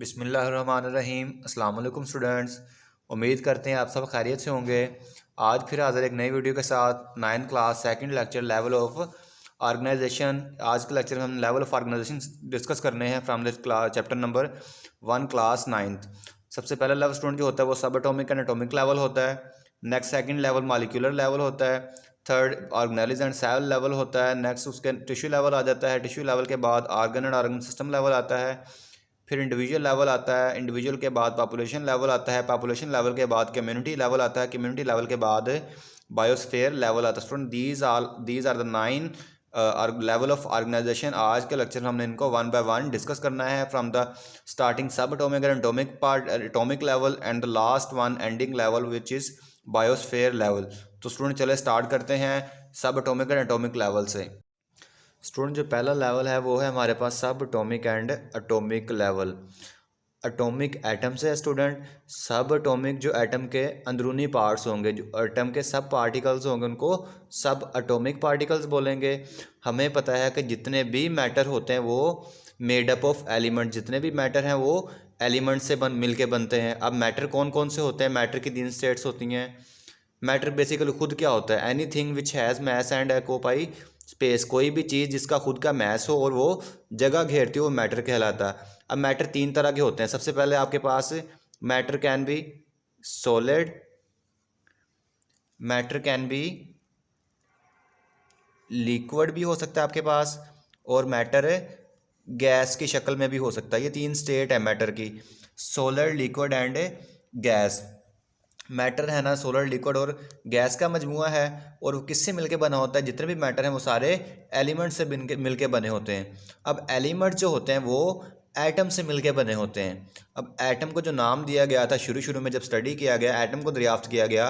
बिस्मिल्लाहिर्रहमानिर्रहीम। अस्सलाम वालेकुम स्टूडेंट्स, उम्मीद करते हैं आप सब खैरियत से होंगे। आज फिर हाज़िर एक नई वीडियो के साथ 9th class second lecture level of organisation. आज के लेक्चर में हम लेवल ऑफ ऑर्गेनाइजेशन डिस्कस करने हैं from the class chapter number 1 class 9th। सबसे पहला लेवल स्टूडेंट जो होता है वो सब एटॉमिक एंड एटॉमिक लेवल होता है। Next second level molecular level होता है। Third organise and cell level होता है। नेक्स्ट उसके टिश्यू लेवल आ जाता है। टिश्यू लेवल के बाद organ and organ system level आता है। फिर इंडिविजुअल लेवल आता है। इंडिविजुअल के बाद पॉपुलेशन लेवल आता है। पॉपुलेशन लेवल के बाद कम्युनिटी लेवल आता है। कम्युनिटी लेवल के बाद बायोस्फीयर लेवल आता है। Student these are the 9 level of organisation. आज के लेक्चर में हमने इनको 1 बाय 1 डिस्कस करना है फ्रॉम द स्टार्टिंग सब atomic and atomic part atomic level and the last one ending level which is biosphere level. तो स्टूडेंट चले स्टार्ट करते हैं सब एटॉमिक एंड एटॉमिक लेवल से। स्टूडेंट जो पहला लेवल है वो है हमारे पास सब atomic and atomic level. Atomic atom से है स्टूडेंट। सब एटॉमिक जो एटम के अंदरूनी पार्ट्स होंगे, जो एटम के सब पार्टिकल्स होंगे, उनको सब एटॉमिक पार्टिकल्स बोलेंगे। हमें पता है कि जितने भी मैटर होते हैं वो मेड अप ऑफ एलिमेंट, जितने भी मैटर हैं वो एलिमेंट से मिल के बनते हैं। अब मैटर कौन कौन से होते हैं? मैटर की 3 स्टेट्स होती हैं। मैटर बेसिकली खुद क्या होता है? Anything which has mass and occupy space. कोई भी चीज़ जिसका खुद का मैस हो और वो जगह घेरती हो वो मैटर कहलाता है। अब मैटर 3 तरह के होते हैं। सबसे पहले आपके पास matter can be solid, matter can be liquid भी हो सकता है आपके पास, और मैटर गैस की शक्ल में भी हो सकता है। ये 3 स्टेट है मैटर की, solid, liquid and gas. Matter है ना सॉलिड, लिक्विड और गैस का मजमूआ है, और वो किससे मिलके बना होता है? जितने भी मैटर हैं वो सारे एलिमेंट से मिलके बने होते हैं। अब एलिमेंट जो होते हैं वो एटम से मिलके बने होते हैं। अब एटम को जो नाम दिया गया था शुरू में जब स्टडी किया गया, एटम को दरियाफ्त किया गया,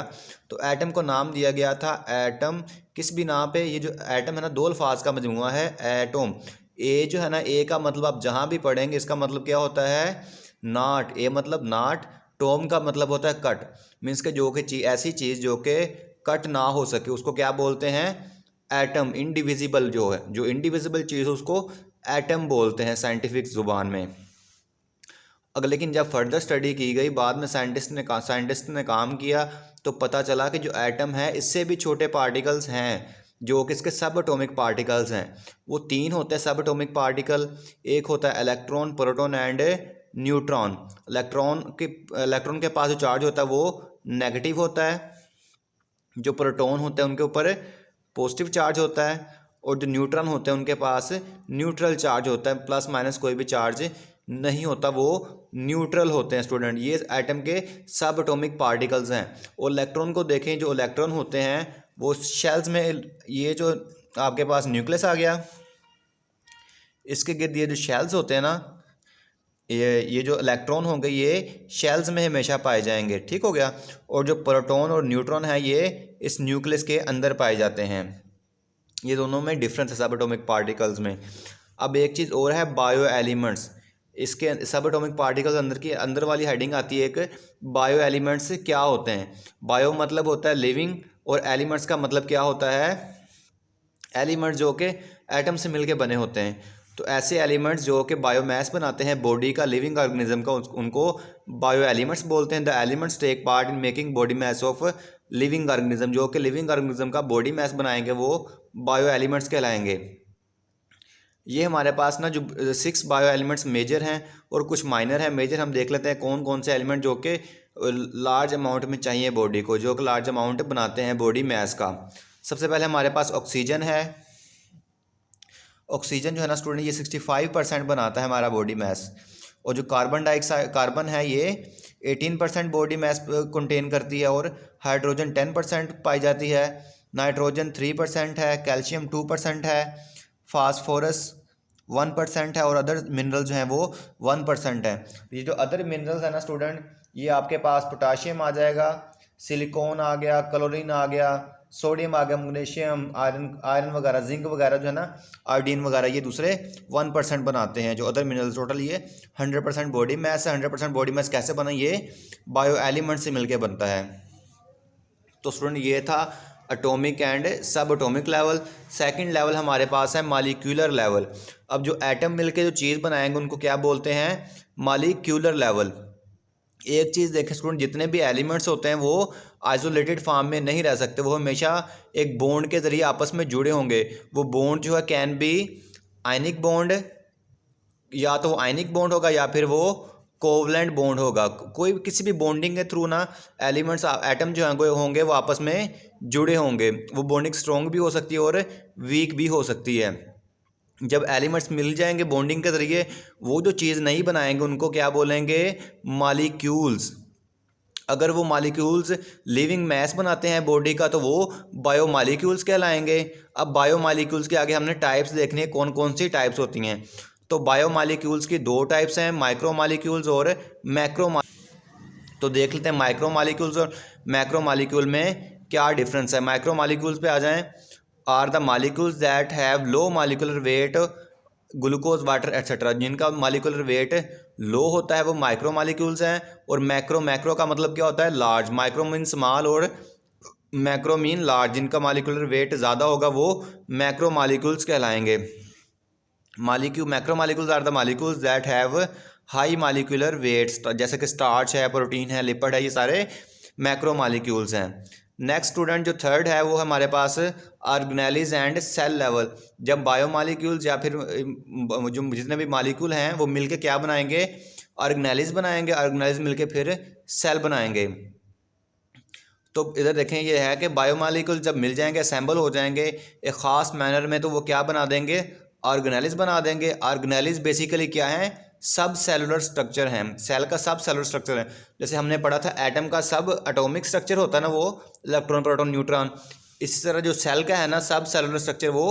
तो एटम को नाम दिया गया था एटम। किस बिना पे? ये जो एटम है ना 2 अल्फाज का मजमूआ है एटम। ए जो है ना, ए का मतलब आप जहाँ भी पढ़ेंगे इसका मतलब क्या होता है? नाट। ए मतलब नाट। टोम का मतलब होता है कट। मीन्स के जो कि ऐसी चीज़ जो कि कट ना हो सके उसको क्या बोलते हैं? एटम। इनडिविजिबल जो है, जो इनडिविजिबल चीज़ है उसको एटम बोलते हैं साइंटिफिक ज़ुबान में। अगर लेकिन जब फर्दर स्टडी की गई, बाद में साइंटिस्ट ने काम किया, तो पता चला कि जो एटम है इससे भी छोटे पार्टिकल्स हैं जो कि इसके सब एटॉमिक पार्टिकल्स हैं। वो 3 होते हैं सब एटॉमिक पार्टिकल। एक होता है electron, proton and neutron. Electron के पास जो चार्ज होता है वो नेगेटिव होता है। जो प्रोटॉन होते हैं उनके ऊपर पॉजिटिव चार्ज होता है, और जो न्यूट्रॉन होते हैं उनके पास न्यूट्रल चार्ज होता है। प्लस माइनस कोई भी चार्ज नहीं होता, वो न्यूट्रल होते हैं स्टूडेंट। ये एटम के सब एटॉमिक पार्टिकल्स हैं। और इलेक्ट्रॉन को देखें, जो इलेक्ट्रॉन होते हैं वो शेल्स में, ये जो आपके पास न्यूक्लियस आ गया, इसके गिर्द ये जो शेल्स होते हैं ना, ये जो इलेक्ट्रॉन होंगे ये शेल्स में हमेशा पाए जाएंगे। ठीक हो गया। और जो प्रोटॉन और न्यूट्रॉन है ये इस न्यूक्लियस के अंदर पाए जाते हैं। ये दोनों में डिफरेंस है सब एटॉमिक पार्टिकल्स में। अब एक चीज़ और है, बायो एलिमेंट्स। इसके सब एटॉमिक पार्टिकल्स अंदर वाली हेडिंग आती है एक, बायो एलिमेंट्स क्या होते हैं? बायो मतलब होता है लिविंग, और एलिमेंट्स का मतलब क्या होता है? एलिमेंट्स जो कि एटम से मिलके बने होते हैं। तो ऐसे एलिमेंट्स जो कि बायोमास बनाते हैं बॉडी का, लिविंग ऑर्गेनिज्म का, उनको बायो एलिमेंट्स बोलते हैं। The elements take part in making body mass of living organism. जो कि लिविंग ऑर्गेनिज्म का बॉडी मास बनाएंगे वो बायो एलिमेंट्स कहलाएंगे। ये हमारे पास ना जो 6 बायो एलिमेंट्स मेजर हैं और कुछ माइनर हैं। मेजर हम देख लेते हैं कौन कौन से एलिमेंट जो कि लार्ज अमाउंट में चाहिए बॉडी को, जो कि लार्ज अमाउंट बनाते हैं बॉडी मास का। सबसे पहले हमारे पास ऑक्सीजन है। ऑक्सीजन जो है ना स्टूडेंट ये 65% बनाता है हमारा बॉडी मास। और जो कार्बन है ये 18% बॉडी मास कंटेन करती है, और हाइड्रोजन 10% पाई जाती है। नाइट्रोजन 3% है। कैल्शियम 2% है। फास्फोरस 1% है, और अदर मिनरल जो हैं वो 1% है। ये जो अदर मिनरल्स है ना स्टूडेंट, ये आपके पास पोटाशियम आ जाएगा, सिलिकॉन आ गया, क्लोरीन आ गया, सोडियम आ गया, मैग्नीशियम, आयरन वगैरह, जिंक वगैरह जो है ना, आयोडीन वगैरह, ये दूसरे 1% बनाते हैं। जो अदर मिनरल्स टोटल ये 100% बॉडी मास है। 100% बॉडी मास कैसे बना? ये बायो एलिमेंट से मिलके बनता है। तो स्टूडेंट ये था एटॉमिक एंड सब एटॉमिक लेवल। सेकंड लेवल हमारे पास है मॉलिक्यूलर लेवल। अब जो एटम मिलके जो चीज़ बनाएंगे उनको क्या बोलते हैं? Molecular level. एक चीज़ देखें स्टूडेंट, जितने भी एलिमेंट्स होते हैं वो आइसोलेटेड फॉर्म में नहीं रह सकते, वो हमेशा एक बॉन्ड के ज़रिए आपस में जुड़े होंगे। वो बॉन्ड जो है कैन बी आयनिक बॉन्ड, या तो आयनिक बॉन्ड होगा या फिर वो कोवलेंट बॉन्ड होगा। कोई किसी भी बॉन्डिंग के थ्रू ना एलिमेंट्स एटम जो हैं होंगे वो आपस में जुड़े होंगे। वो बॉन्डिंग स्ट्रॉन्ग भी हो सकती है और वीक भी हो सकती है। जब एलिमेंट्स मिल जाएंगे बॉन्डिंग के ज़रिए, वो जो चीज़ नहीं बनाएंगे उनको क्या बोलेंगे? मॉलिक्यूल्स। अगर वो मॉलिक्यूल्स लिविंग मैस बनाते हैं बॉडी का तो वो बायोमॉलिक्यूल्स कहलाएंगे। अब बायोमॉलिक्यूल्स के आगे हमने टाइप्स देखनी है, कौन कौन सी टाइप्स होती हैं। तो बायोमॉलिक्यूल्स की दो टाइप्स हैं, माइक्रोमॉलिक्यूल्स और मैक्रो। तो देख लेते हैं माइक्रोमॉलिक्यूल्स और मैक्रोमॉलिक्यूल में क्या डिफरेंस है। माइक्रोमॉलिक्यूल्स पे आ जाएं। Are the molecules that have low molecular weight, glucose water etcetera, जिनका मॉलिक्यूलर वेट लो होता है वो माइक्रो मॉलिक्यूल्स हैं। और मैक्रो का मतलब क्या होता है? लार्ज। माइक्रो मीन स्मॉल और मैक्रो मीन लार्ज। जिनका मॉलिक्यूलर वेट ज़्यादा होगा वो मैक्रो मॉलिक्यूल्स कहलाएंगे। Macromolecules are the molecules that have high molecular weights, जैसे कि स्टार्च है, प्रोटीन है, लिपिड है, ये सारे मैक्रो मॉलिक्यूल्स हैं। नेक्स्ट स्टूडेंट जो थर्ड है वो हमारे पास ऑर्गेनेलिज एंड सेल लेवल। जब बायोमॉलिक्यूल्स या फिर जो जितने भी मॉलिक्यूल हैं वो मिलके क्या बनाएंगे? ऑर्गेनेलिज बनाएंगे। ऑर्गेनेलिज मिलके फिर सेल बनाएंगे। तो इधर देखें, ये है कि बायोमॉलिक्यूल जब मिल जाएंगे, असेंबल हो जाएंगे एक ख़ास मैनर में, तो वो क्या बना देंगे? ऑर्गेनेलिज बना देंगे। ऑर्गेनेलिज बेसिकली क्या है? सब सेलुलर स्ट्रक्चर हैं। सेल का सब सेलुलर स्ट्रक्चर है। जैसे हमने पढ़ा था एटम का सब एटॉमिक स्ट्रक्चर होता है ना, वो इलेक्ट्रॉन, प्रोटॉन, न्यूट्रॉन। इस तरह जो सेल का है ना सब सेलुलर स्ट्रक्चर, वो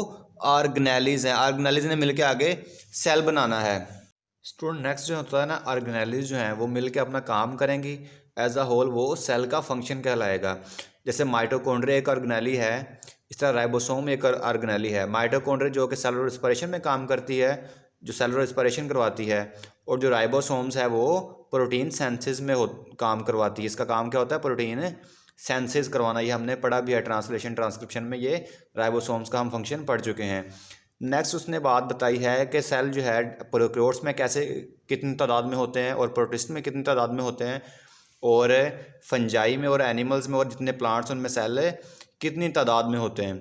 ऑर्गेनेलिज है। ऑर्गेनेलिज ने मिलकर आगे सेल बनाना है। स्टूडेंट नेक्स्ट जो होता है ना, ऑर्गेनेलिज जो हैं वो मिलकर अपना काम करेंगी। एज अ होल वो सेल का फंक्शन कहलाएगा। जैसे माइटोकॉन्ड्रिया एक ऑर्गेनेली है, इस तरह राइबोसोम एक ऑर्गेनेली है। माइटोकॉन्ड्रिया जो कि सेलुलर रेस्पिरेशन में काम करती है, जो सेलुलर रेस्पिरेशन करवाती है, और जो राइबोसोम्स है वो प्रोटीन सेंसिस में काम करवाती है। इसका काम क्या होता है? प्रोटीन सेंसिस करवाना। ये हमने पढ़ा भी है ट्रांसलेशन ट्रांसक्रिप्शन में, ये राइबोसोम्स का हम फंक्शन पढ़ चुके हैं। नेक्स्ट उसने बात बताई है कि सेल जो है प्रोकैरियोट्स में कैसे कितनी तादाद में होते हैं और प्रोटिस्ट में कितनी तादाद में होते हैं, और फंजाई में और एनिमल्स में और जितने प्लांट्स उनमें सेल कितनी तादाद में होते हैं।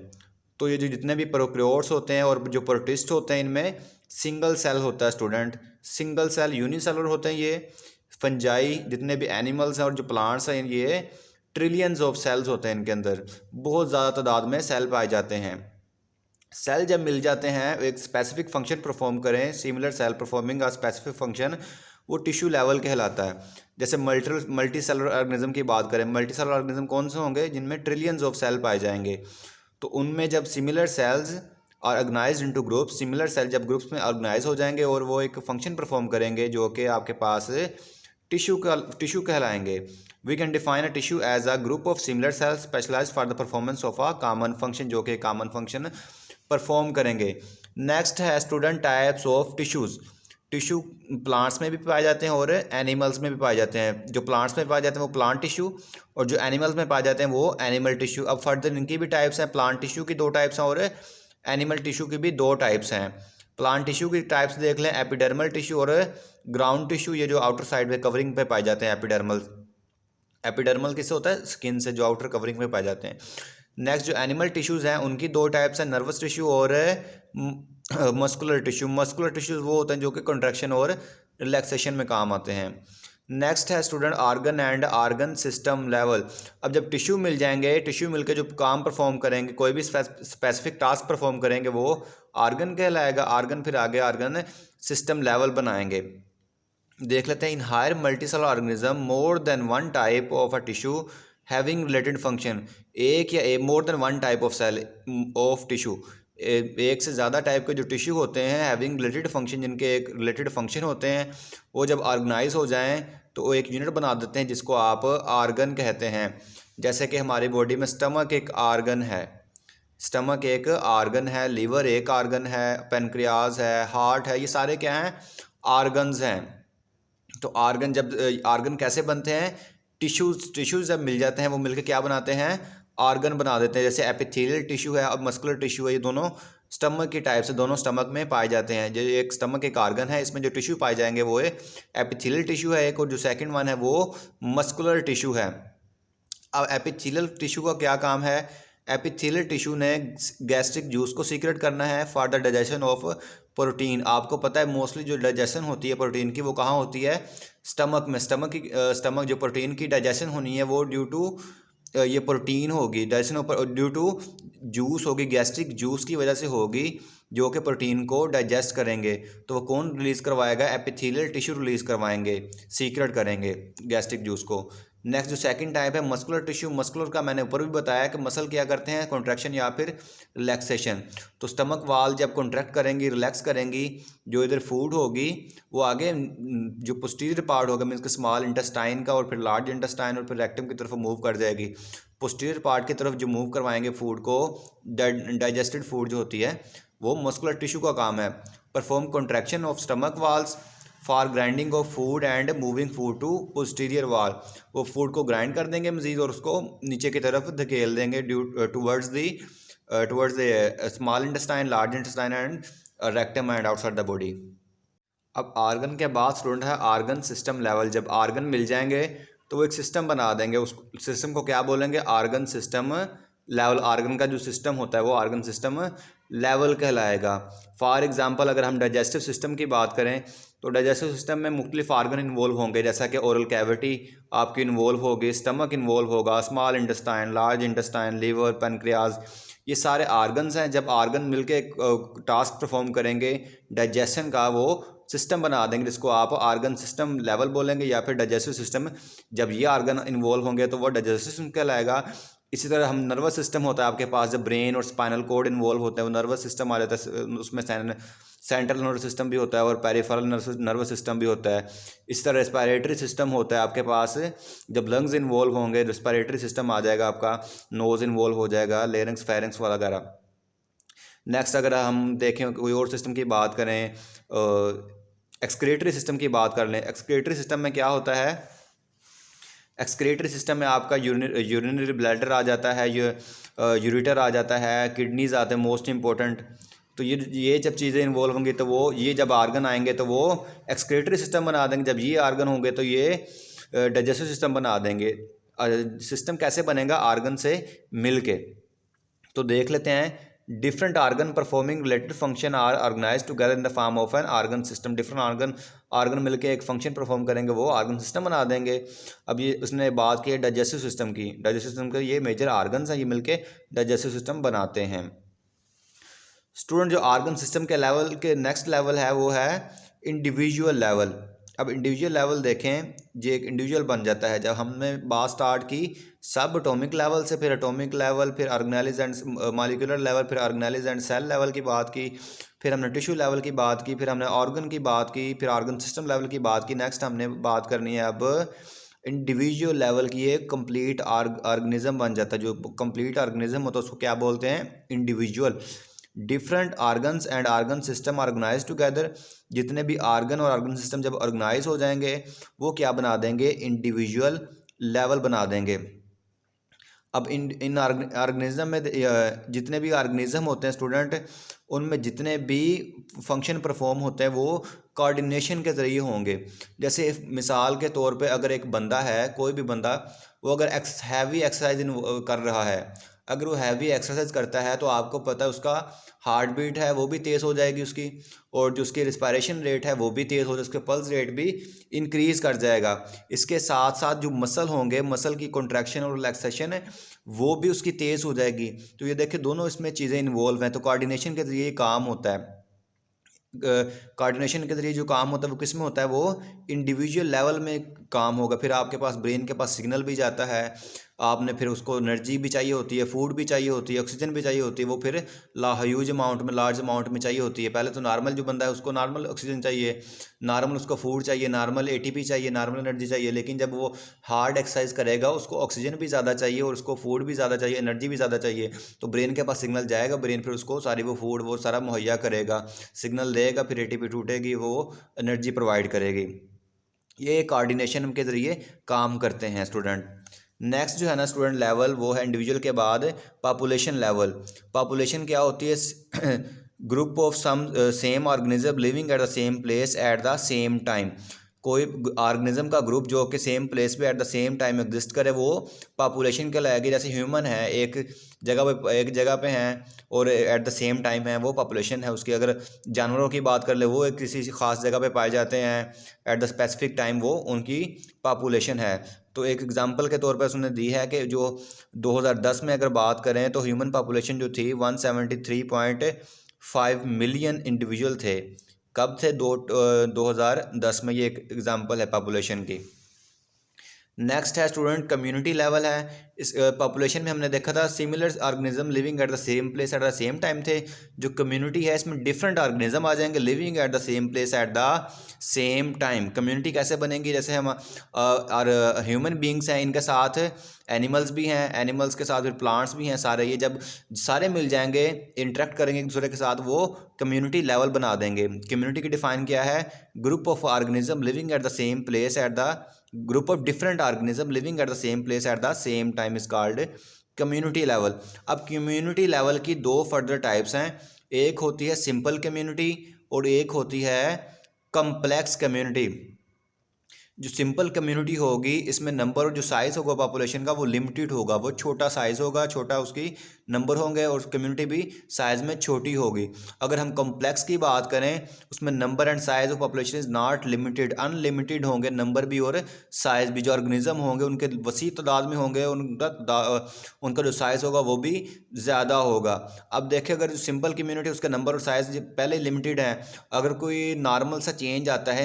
तो ये जो जितने भी प्रोकैरियोट्स होते हैं और जो प्रोटिस्ट होते हैं, इनमें सिंगल सेल होता है स्टूडेंट। सिंगल सेल यूनिसेलुलर होते हैं ये। फंजाई जितने भी एनिमल्स हैं और जो प्लांट्स हैं, ये ट्रिलियंस ऑफ सेल्स होते हैं। इनके अंदर बहुत ज़्यादा तादाद में सेल पाए जाते हैं। सेल जब मिल जाते हैं एक स्पेसिफिक फंक्शन परफॉर्म करें, similar cell performing a specific function, वो टिश्यू लेवल कहलाता है। जैसे मल्टी सेलुलर ऑर्गेनिज्म की बात करें, मल्टी सेलुलर ऑर्गेनिज्म कौन से होंगे? जिनमें ट्रिलियंस ऑफ सेल पाए जाएंगे। तो उनमें जब सिमिलर सेल्स और organised into groups, similar cell जब ग्रुप्स में ऑर्गेनाइज हो जाएंगे और वो एक फंक्शन परफॉर्म करेंगे जो कि आपके पास टिश्यू कहलाएंगे। We can define a tissue as a group of similar cells specialised for the performance of a common function, जो कि कॉमन फंक्शन परफॉर्म करेंगे। नेक्स्ट है स्टूडेंट types of tissues. Tissue plants में भी पाए जाते हैं और एनिमल्स में भी पाए जाते हैं। जो प्लांट्स में पाए जाते हैं वो प्लांट टिश्यू, और जो एनिमल्स में पाए जाते हैं वो एनिमल टिश्यू। अब फर्दर इनकी भी टाइप्स हैं। प्लांट टिश्यू की 2 टाइप्स हैं और एनिमल टिश्यू की भी 2 टाइप्स हैं। प्लांट टिश्यू की टाइप्स देख लें, एपिडर्मल टिश्यू और ग्राउंड टिश्यू। ये जो आउटर साइड में कवरिंग पे पाए जाते हैं एपिडर्मल किससे होता है? स्किन से, जो आउटर कवरिंग में पाए जाते हैं। नेक्स्ट जो एनिमल टिश्यूज़ हैं उनकी 2 टाइप्स हैं, नर्वस टिश्यू और मस्कुलर टिश्यू। मस्कुलर टिश्यूज़ वो होते हैं जो कि कंट्रैक्शन और रिलैक्सेशन में काम आते हैं। नेक्स्ट है student organ and organ system level. अब जब टिश्यू मिल जाएंगे, टिश्यू मिलकर जो काम परफॉर्म करेंगे, कोई भी स्पेसिफिक टास्क परफॉर्म करेंगे, वो ऑर्गन कहलाएगा। ऑर्गन फिर आगे ऑर्गन सिस्टम लेवल बनाएंगे। देख लेते हैं, in higher multicellular organism more than one type of a tissue having related function. एक या more than one type of cell of tissue, एक से ज़्यादा टाइप के जो टिश्यू होते हैं हैविंग रिलेटेड फंक्शन, जिनके एक रिलेटेड फंक्शन होते हैं, वो जब ऑर्गेनाइज हो जाएं तो वो एक यूनिट बना देते हैं जिसको आप ऑर्गन कहते हैं। जैसे कि हमारी बॉडी में स्टमक एक ऑर्गन है, स्टमक एक ऑर्गन है, लीवर एक ऑर्गन है, पेनक्रियाज है, हार्ट है, ये सारे क्या हैं? ऑर्गन्स हैं। तो ऑर्गन जब ऑर्गन कैसे बनते हैं? टिश्यूज़ जब मिल जाते हैं वो मिलकर क्या बनाते हैं? ऑर्गन बना देते हैं। जैसे एपिथेलियल टिश्यू है और मस्कुलर टिश्यू है, ये दोनों स्टमक की टाइप से दोनों स्टमक में पाए जाते हैं। जो एक स्टमक एक आर्गन है, इसमें जो टिश्यू पाए जाएंगे वो है एपिथेलियल टिश्यू है एक, और जो सेकंड वन है वो मस्कुलर टिश्यू है। अब एपिथेलियल टिश्यू का क्या काम है? एपिथेलियल टिश्यू ने गैस्ट्रिक जूस को सीक्रेट करना है for the digestion of protein. आपको पता है मोस्टली जो डाइजेशन होती है प्रोटीन की वो कहाँ होती है? स्टमक में। स्टमक जो प्रोटीन की डाइजेशन होनी है वो ड्यू टू ये प्रोटीन होगी, डाइजेशन ड्यू टू जूस होगी, गैस्ट्रिक जूस की वजह से होगी, जो कि प्रोटीन को डाइजेस्ट करेंगे। तो वो कौन रिलीज़ करवाएगा? एपिथेलियल टिश्यू रिलीज़ करवाएंगे, सीक्रेट करेंगे गैस्ट्रिक जूस को। नेक्स्ट जो सेकंड टाइप है मस्कुलर टिश्यू। मस्कुलर का मैंने ऊपर भी बताया कि मसल क्या करते हैं? कॉन्ट्रैक्शन या फिर रिलैक्सेशन। तो स्टमक वाल जब कॉन्ट्रैक्ट करेंगी, रिलैक्स करेंगी, जो इधर फूड होगी वो आगे जो पोस्टीरियर पार्ट होगा मीन्स कि स्मॉल इंटेस्टाइन का, और फिर लार्ज इंटेस्टाइन और फिर रेक्टम की तरफ मूव कर जाएगी। पोस्टीरियर पार्ट की तरफ जो मूव करवाएंगे फूड को, डाइजेस्टेड फूड जो होती है वो मस्कुलर टिश्यू का काम है। Perform contraction of stomach walls for grinding of food and moving food to posterior wall. वो फूड को ग्राइंड कर देंगे मजीद और उसको नीचे की तरफ धकेल देंगे towards the small intestine, large intestine and rectum and outside the body. अब आर्गन के बाद स्टूडेंट है आर्गन सिस्टम लेवल। जब आर्गन मिल जाएंगे तो वो एक सिस्टम बना देंगे, उस सिस्टम को क्या बोलेंगे? Argon system level. आर्गन का जो सिस्टम होता है वो आर्गन सिस्टम लेवल कहलाएगा। फॉर एग्जांपल अगर हम डाइजेस्टिव सिस्टम की बात करें तो डाइजेस्टिव सिस्टम में मुख्तलिफ आर्गन इन्वॉल्व होंगे, जैसा कि ओरल कैविटी आपकी इन्वॉल्व होगी, स्टमक इन्वॉल्व होगा, small intestine, large intestine, liver, pancreas, ये सारे आर्गन्स हैं। जब आर्गन मिलके एक टास्क परफॉर्म करेंगे डाइजेशन का, वो सिस्टम बना देंगे जिसको आप आर्गन सिस्टम लेवल बोलेंगे या फिर डाइजेस्टिव सिस्टम। जब ये आर्गन इन्वॉल्व होंगे तो वो डाइजेस्टिव सिस्टम कहलाएगा। इसी तरह हम नर्वस सिस्टम होता है आपके पास, जब ब्रेन और स्पाइनल कोड इन्वॉल्व होते हैं वो नर्वस सिस्टम आ जाता है, उसमें सेंट्रल नर्वस सिस्टम भी होता है और पेरिफेरल नर्वस सिस्टम भी होता है। इस तरह रेस्पिरेटरी सिस्टम होता है आपके पास। जब लंग्स इन्वॉल्व होंगे रेस्पिरेटरी सिस्टम आ जाएगा आपका, नोज़ इन्वॉल्व हो जाएगा, लेरिंक्स, फेरिंक्स वगैरह। नेक्स्ट अगर हम देखें कोई और सिस्टम की बात करें, एक्सक्रीटरी सिस्टम की बात कर लें। एक्सक्रीटरी सिस्टम में क्या होता है? एक्सक्रीटरी सिस्टम में आपका यूरिनरी ब्लैडर आ जाता है, यूरेटर आ जाता है, किडनीज आते हैं मोस्ट इंपॉर्टेंट। तो ये जब चीज़ें इन्वॉल्व होंगी तो वो ये जब आर्गन आएंगे तो वो एक्सक्रीटरी सिस्टम बना देंगे। जब ये आर्गन होंगे तो ये डाइजेस्टिव सिस्टम बना देंगे। सिस्टम कैसे बनेगा? आर्गन से मिल के। तो देख लेते हैं। Different organ performing related function are organise together in the form of an organ system. Different organ मिलके एक फंक्शन परफॉर्म करेंगे, वो आर्गन सिस्टम बना देंगे। अब ये उसने बात की है डाइजेस्टिव सिस्टम की। डाइजेस्टिव सिस्टम के ये मेजर आर्गन्स हैं, ये मिलके डाइजेस्टिव सिस्टम बनाते हैं। स्टूडेंट जो आर्गन सिस्टम के लेवल के नेक्स्ट लेवल है वो है इंडिविजुअल लेवल। अब इंडिविजुअल लेवल देखें, ये एक इंडिविजुअल बन जाता है जब हमने बात स्टार्ट की सब एटॉमिक लेवल से, फिर एटॉमिक लेवल, फिर ऑर्गेनेलिज एंड मॉलिक्यूलर लेवल, फिर ऑर्गेनेलिज एंड सेल लेवल की बात की, फिर हमने टिश्यू लेवल की बात की, फिर हमने ऑर्गन की बात की, फिर ऑर्गन सिस्टम लेवल की बात की। नेक्स्ट हमने बात करनी है अब इंडिविजुअल लेवल की। एक कंप्लीट ऑर्गेनिज्म बन जाता है। जो कंप्लीट ऑर्गेनिज्म होता है उसको क्या बोलते हैं? Individual. Different organs and organ system organise together. जितने भी आर्गन और आर्गन सिस्टम जब ऑर्गेनाइज हो जाएंगे वो क्या बना देंगे? इंडिविजुअल लेवल बना देंगे। अब इन ऑर्गेनिज्म में जितने भी ऑर्गेनिज्म होते हैं स्टूडेंट, उनमें जितने भी फंक्शन परफॉर्म होते हैं वो कोऑर्डिनेशन के ज़रिए होंगे। जैसे मिसाल के तौर पे अगर एक बंदा है, कोई भी बंदा, वो अगर हैवी एक्सरसाइज कर रहा है, अगर वो हैवी एक्सरसाइज करता है तो आपको पता है उसका हार्ट बीट है वो भी तेज़ हो जाएगी उसकी, और जो उसकी रिस्पायरेशन रेट है वो भी तेज़ हो जाएगी, उसके पल्स रेट भी इंक्रीज़ कर जाएगा। इसके साथ साथ जो मसल होंगे, मसल की कॉन्ट्रैक्शन और रिलैक्सेशन है वो भी उसकी तेज़ हो जाएगी। तो ये देखिए दोनों इसमें चीज़ें इन्वॉल्व हैं। तो कोऑर्डिनेशन के ज़रिए काम होता है। कोऑर्डिनेशन के ज़रिए जो काम होता है वो किस में होता है? वो इंडिविजुअल लेवल में काम होगा। फिर आपके पास ब्रेन के पास सिग्नल भी जाता है, आपने फिर उसको एनर्जी भी चाहिए होती है, फूड भी चाहिए होती है, ऑक्सीजन भी चाहिए होती है, वो फिर ह्यूज अमाउंट में, लार्ज अमाउंट में चाहिए होती है। पहले तो नॉर्मल जो बंदा है उसको नॉर्मल ऑक्सीजन चाहिए, नॉर्मल उसको फूड चाहिए, नॉर्मल एटीपी चाहिए, नॉर्मल एनर्जी चाहिए। लेकिन जब वो हार्ड एक्सरसाइज करेगा उसको ऑक्सीजन भी ज़्यादा चाहिए और उसको फूड भी ज़्यादा चाहिए, एनर्जी भी ज़्यादा चाहिए। तो ब्रेन के पास सिग्नल जाएगा, ब्रेन फिर उसको सारी वो फूड वो सारा मुहैया करेगा, सिग्नल देगा, फिर एटीपी टूटेगी, वो एनर्जी प्रोवाइड करेगी। ये कोऑर्डिनेशन के ज़रिए काम करते हैं स्टूडेंट। नेक्स्ट जो है ना स्टूडेंट लेवल वो है इंडिविजुअल के बाद पॉपुलेशन लेवल। पॉपुलेशन क्या होती है? Group of some same organism living at the same place at the same time. कोई ऑर्गेनिज्म का ग्रुप जो कि सेम प्लेस पे at the same time exist करे वो पॉपुलेशन कहलाएगी। जैसे ह्यूमन है एक जगह पे हैं और एट द सेम टाइम है, वो पॉपुलेशन है उसकी। अगर जानवरों की बात कर ले वो एक किसी खास जगह पे पाए जाते हैं एट द स्पेसिफिक टाइम, वो उनकी पॉपुलेशन है। तो एक एग्जांपल के तौर पर उसने दी है कि जो 2010 में अगर बात करें तो ह्यूमन पॉपुलेशन जो थी 173.5 मिलियन इंडिविजुअल थे। कब थे? 2010 में। ये एक एग्जांपल है पॉपुलेशन की। नेक्स्ट है स्टूडेंट कम्युनिटी लेवल है। इस पॉपुलेशन में हमने देखा था similar organism living at the same place at the same time थे। जो कम्युनिटी है इसमें डिफरेंट ऑर्गेनिज्म आ जाएंगे living at the same place at the same time. Community कैसे बनेगी? जैसे हम ह्यूमन बींग्स हैं, इनके साथ एनिमल्स भी हैं, एनिमल्स के साथ फिर प्लांट्स भी हैं सारे। ये जब सारे मिल जाएंगे इंटरेक्ट करेंगे एक दूसरे के साथ, वो कम्युनिटी लेवल बना देंगे। कम्युनिटी की डिफाइन क्या है? Group of organism living at the same place at the group of different organism living at the same place at the same time is called community level. अब community level की दो further types हैं। एक होती है simple community और एक होती है कम्प्लेक्स कम्युनिटी। जो सिंपल कम्युनिटी होगी इसमें नंबर और जो साइज़ होगा पॉपुलेशन का वो लिमिटेड होगा, वो छोटा साइज़ होगा, छोटा उसकी नंबर होंगे और कम्युनिटी भी साइज़ में छोटी होगी। अगर हम कॉम्प्लेक्स की बात करें उसमें number and size of population is not limited, unlimited होंगे नंबर भी और साइज़ भी। जो ऑर्गेनिज्म होंगे उनके वसी तादाद में होंगे, उनका जो साइज़ होगा वो भी ज़्यादा होगा। अब देखिए अगर जो सिंपल कम्युनिटी उसका नंबर और साइज़ पहले लिमिटेड है, अगर कोई नॉर्मल सा चेंज आता है,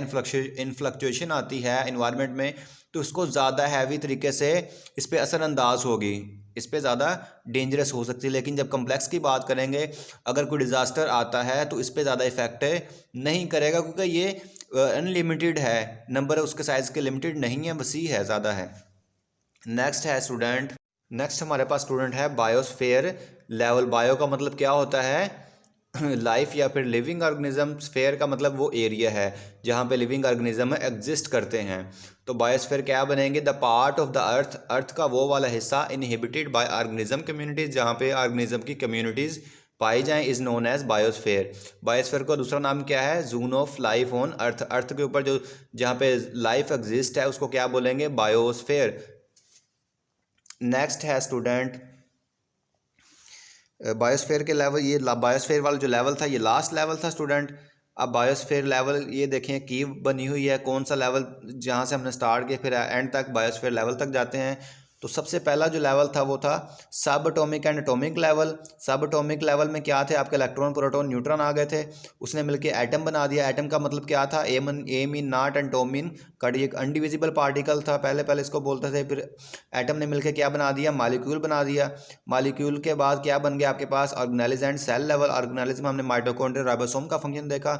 इन्फ्लक्चुएशन आती है इन्वायरमेंट में, तो उसको ज़्यादा हैवी तरीके से इस पर असरअंदाज होगी, इस पर ज़्यादा डेंजरस हो सकती है। लेकिन जब कम्प्लेक्स की बात करेंगे, अगर कोई डिज़ास्टर आता है तो इस पर ज़्यादा इफेक्ट नहीं करेगा क्योंकि ये अनलिमिटेड है, नंबर उसके साइज़ के लिमिटेड नहीं है, वसी है, ज़्यादा है। नेक्स्ट है स्टूडेंट, नेक्स्ट हमारे पास स्टूडेंट है बायोस्फीयर लेवल। बायो का मतलब क्या होता है? लाइफ या फिर लिविंग ऑर्गेनिज्म। स्फेयर का मतलब वो एरिया है जहाँ पे लिविंग ऑर्गेनिज्म एग्जिस्ट करते हैं। तो बायोस्फीयर क्या बनेंगे? The part of the earth, earth का वो वाला हिस्सा इनहिबिटेड बाय ऑर्गेनिज्म कम्युनिटीज़, जहाँ पे ऑर्गेनिज्म की कम्युनिटीज़ पाई जाएं, is known as biosphere. Biosphere का दूसरा नाम क्या है? Zone of life on earth. Earth के ऊपर जो जहाँ पे लाइफ एग्जिस्ट है उसको क्या बोलेंगे? बायोस्फीयर। नेक्स्ट है स्टूडेंट बायोस्फीयर के लेवल। ये बायोस्फीयर वाला जो लेवल था ये लास्ट लेवल था स्टूडेंट। अब बायोस्फीयर लेवल ये देखें की बनी हुई है, कौन सा लेवल जहाँ से हमने स्टार्ट किया फिर एंड तक बायोस्फीयर लेवल तक जाते हैं। तो सबसे पहला जो लेवल था वो था सब एटॉमिक एंड एटॉमिक लेवल। सब एटॉमिक लेवल में क्या थे? आपके इलेक्ट्रॉन, प्रोटॉन, न्यूट्रॉन आ गए थे, उसने मिलके एटम बना दिया। एटम का मतलब क्या था? A mean not and tom mean cut. एक अनडिविजिबल पार्टिकल था, पहले इसको बोलते थे। फिर एटम ने मिलकर क्या बना दिया? मॉलिक्यूल बना दिया। मॉलिक्यूल के बाद क्या बन गया आपके पास? Organelles and cell level. Organelles में हमने माइटोकॉन्ड्रिया, राइबोसोम का फंक्शन देखा।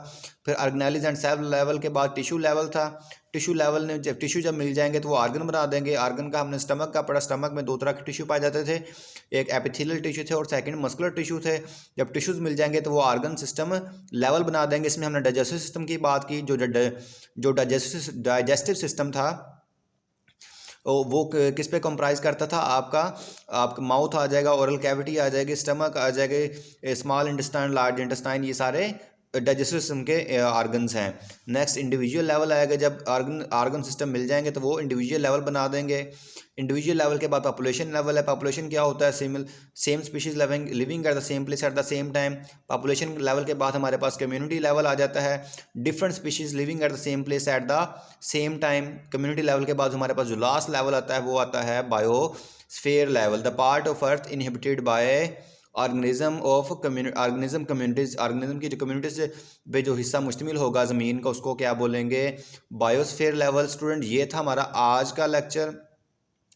फिर ऑर्गेनेल्स एंड सेल लेवल के बाद टिश्यू लेवल था। टिश्यू लेवल ने जब मिल जाएंगे तो वो ऑर्गन बना देंगे। ऑर्गन का हमने स्टमक का पढ़ा, स्टमक में दो तरह के टिश्यू पाए जाते थे, एक एपिथेलियल टिश्यू थे और सेकंड मस्कुलर टिश्यू थे। जब टिश्यूज मिल जाएंगे तो वो ऑर्गन सिस्टम लेवल बना देंगे। इसमें हमने डाइजेस्टिव सिस्टम की बात की। जो डाइजेस्टिव सिस्टम था वो किस पे कंप्राइज करता था? आपका माउथ आ जाएगा, ओरल कैविटी आ जाएगी, स्टमक आ जाएगी, स्मॉल इंटेस्टाइन, लार्ज इंटेस्टाइन, ये सारे डाइजेस्टिव सिस्टम के ऑर्गन्स हैं। नेक्स्ट इंडिविजुअल लेवल आएगा। जब ऑर्गन सिस्टम मिल जाएंगे तो वो इंडिविजुअल लेवल बना देंगे। इंडिविजुअल लेवल के बाद पॉपुलेशन लेवल है। पॉपुलेशन क्या होता है? Same species living at the same place at the same time. Population level के बाद हमारे पास कम्युनिटी लेवल आ जाता है। Different species living at the same place at the same time. Community level के बाद हमारे पास जो लास्ट लेवल आता है वो आता है biosphere level. The part of earth inhibited by organism communities. Organism की जो कम्युनिटीज़ पे जो हिस्सा मुश्तमिल होगा ज़मीन का, उसको क्या बोलेंगे? Biosphere level. स्टूडेंट ये था हमारा आज का lecture,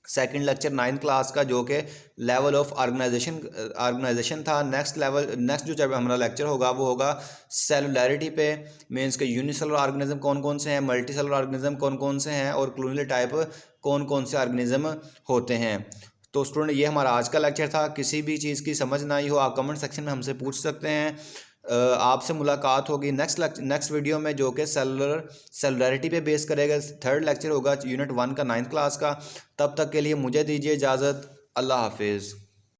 second lecture 9th class का, जो कि लेवल ऑफ ऑर्गेनाइजेशन था। नेक्स्ट जो जब हमारा लेक्चर होगा वो होगा सेलुलरिटी पे, मीन्स के यूनिसेलुलर ऑर्गेनिज्म कौन कौन से हैं, मल्टी सेलुलर ऑर्गेनिज्म कौन कौन से हैं और क्लोनियल टाइप कौन कौन से ऑर्गेनिज्म होते हैं। तो स्टूडेंट ये हमारा आज का लेक्चर था। किसी भी चीज़ की समझ ना आई हो आप कमेंट सेक्शन में हमसे पूछ सकते हैं। आपसे मुलाकात होगी नेक्स्ट वीडियो में, जो कि सेलुलरिटी पे बेस करेगा। थर्ड लेक्चर होगा यूनिट 1 का 9th क्लास का। तब तक के लिए मुझे दीजिए इजाज़त। अल्लाह हाफिज़।